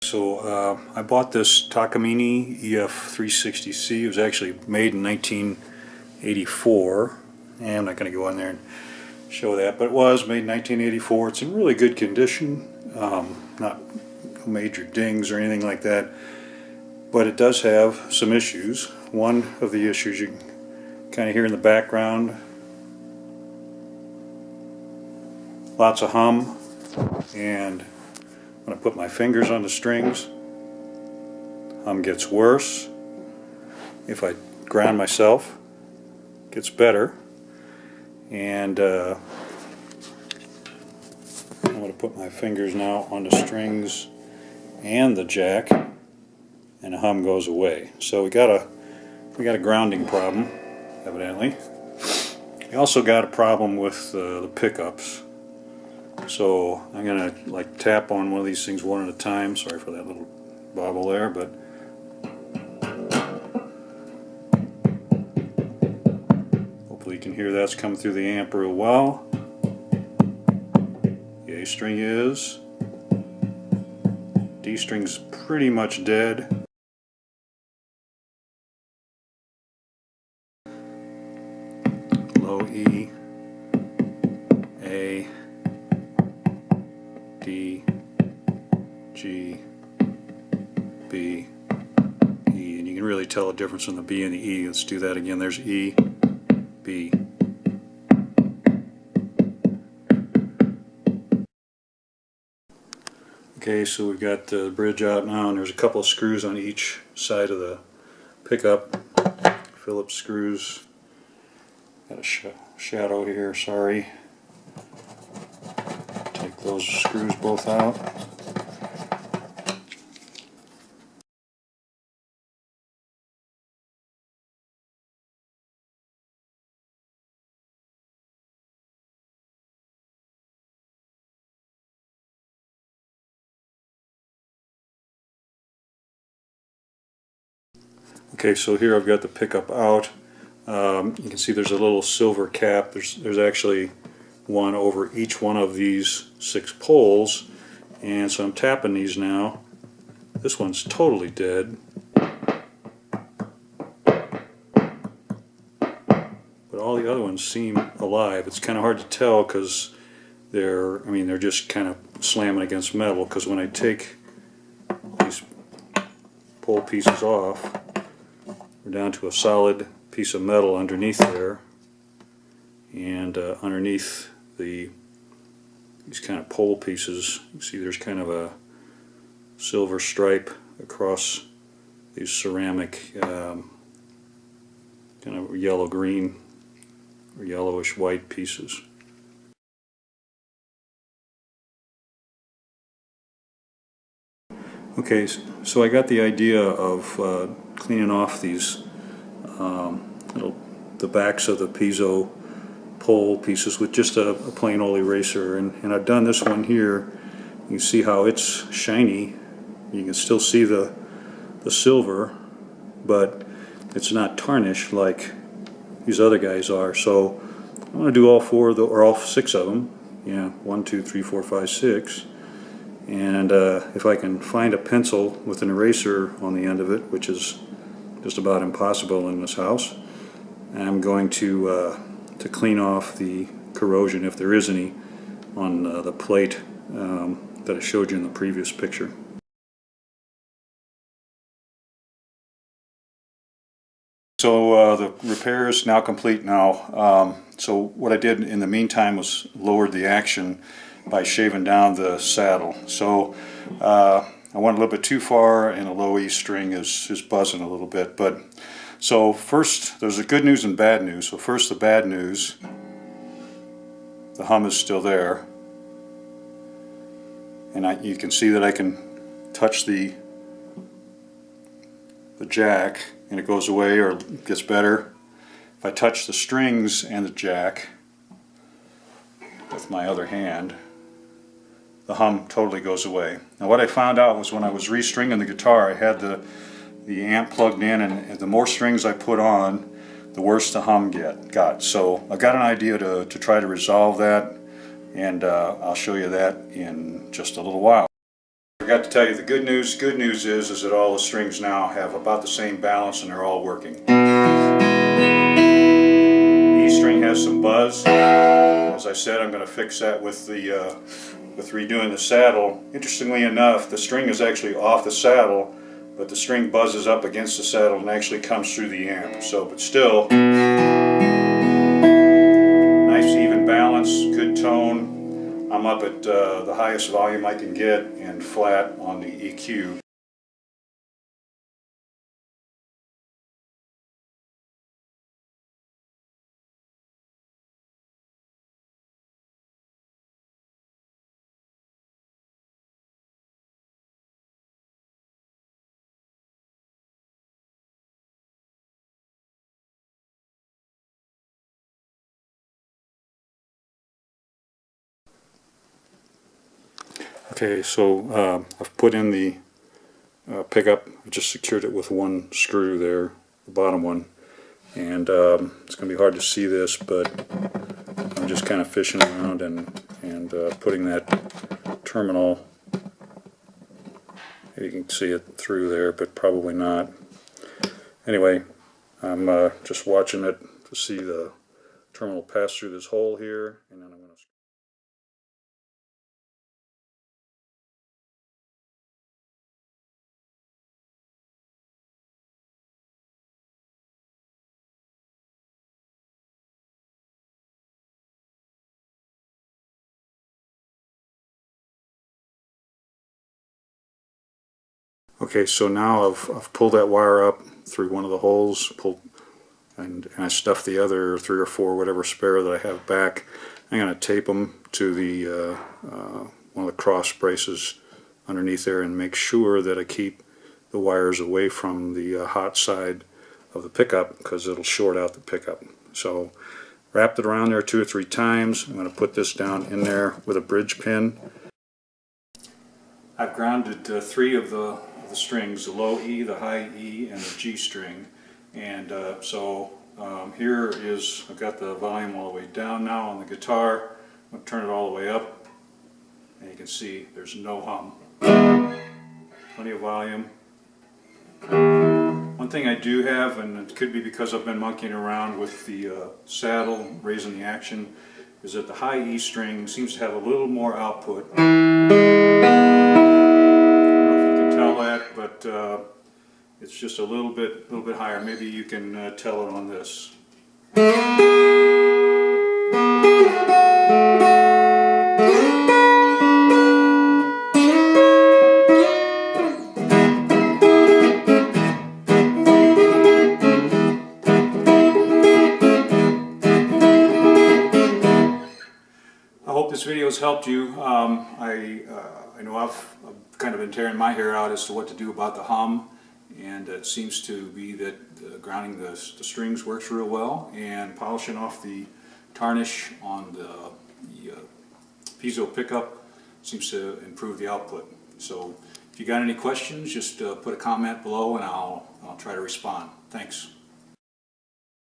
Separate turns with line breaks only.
So I bought this Takamine EF360C. It was actually made in 1984. And I'm not going to go in there and show that, but it was made in 1984. It's in really good condition, not major dings or anything like that, but it does have some issues. One of the issues you can kind of hear in the background, lots of hum, and when I put my fingers on the strings, hum gets worse. If I ground myself, it gets better. And I'm going to put my fingers now on the strings and the jack, and the hum goes away. So we got a grounding problem, evidently. We also got a problem with the pickups. So I'm going to tap on one of these things one at a time. Sorry for that little bobble there, but hopefully you can hear that's coming through the amp real well. The A string is. D string's pretty much dead. Low E, A, D, G, B, E, and you can really tell the difference in the B and the E. Let's do that again. There's E, B. Okay, so we've got the bridge out now, and there's a couple of screws on each side of the pickup. Phillips screws. Got a shadow here, sorry. Take those screws both out. Okay, so here I've got the pickup out. You can see there's a little silver cap. There's actually one over each one of these 6 poles, and so I'm tapping these now. This one's totally dead, but all the other ones seem alive. It's kind of hard to tell because they're just kind of slamming against metal, because when I take these pole pieces off, we're down to a solid piece of metal underneath there, and underneath these kind of pole pieces, you see there's kind of a silver stripe across these ceramic kind of yellow-green or yellowish white pieces. Okay, so I got the idea of cleaning off these the backs of the piezo pole pieces with just a plain old eraser, and I've done this one here. You can see how it's shiny. You can still see the silver, but it's not tarnished like these other guys are. So I'm going to do all 4 of or all 6 of them. Yeah, 1, 2, 3, 4, 5, 6. And if I can find a pencil with an eraser on the end of it, which is just about impossible in this house, I'm going to clean off the corrosion, if there is any, on the plate that I showed you in the previous picture. So the repair is now complete now. So what I did in the meantime was lowered the action by shaving down the saddle. So I went a little bit too far, and the low E string is buzzing a little bit. But so first, there's a good news and bad news. So first, the bad news: the hum is still there, and you can see that I can touch the jack and it goes away or gets better. If I touch the strings and the jack with my other hand, the hum totally goes away. Now what I found out was when I was restringing the guitar, I had the amp plugged in, and the more strings I put on, the worse the hum got. So I've got an idea to try to resolve that, and I'll show you that in just a little while. Forgot to tell you the good news. Good news is that all the strings now have about the same balance and they're all working. E string has some buzz. As I said, I'm going to fix that with the with redoing the saddle. Interestingly enough, the string is actually off the saddle, but the string buzzes up against the saddle and actually comes through the amp. So, but still, nice even balance, good tone. I'm up at the highest volume I can get and flat on the EQ. Okay, so I've put in the pickup. I just secured it with one screw there, the bottom one, and it's going to be hard to see this, but I'm just kind of fishing around and putting that terminal. You can see it through there, but probably not. Anyway, I'm just watching it to see the terminal pass through this hole here, and then I'm going to. Okay, so now I've pulled that wire up through one of the holes, and I stuffed the other 3 or 4, whatever spare that I have back. I'm going to tape them to the one of the cross braces underneath there and make sure that I keep the wires away from the hot side of the pickup, because it'll short out the pickup. So wrapped it around there 2 or 3 times. I'm going to put this down in there with a bridge pin. I've grounded 3 of the strings, the low E, the high E, and the G string. And here is, I've got the volume all the way down now on the guitar. I'm going to turn it all the way up, and you can see there's no hum. Plenty of volume. One thing I do have, and it could be because I've been monkeying around with the saddle, raising the action, is that the high E string seems to have a little more output. But it's just a little bit higher. Maybe you can tell it on this. I hope this video has helped you. I know I've kind of been tearing my hair out as to what to do about the hum, and it seems to be that grounding the strings works real well, and polishing off the tarnish on the piezo pickup seems to improve the output. So if you got any questions, just put a comment below and I'll try to respond. Thanks.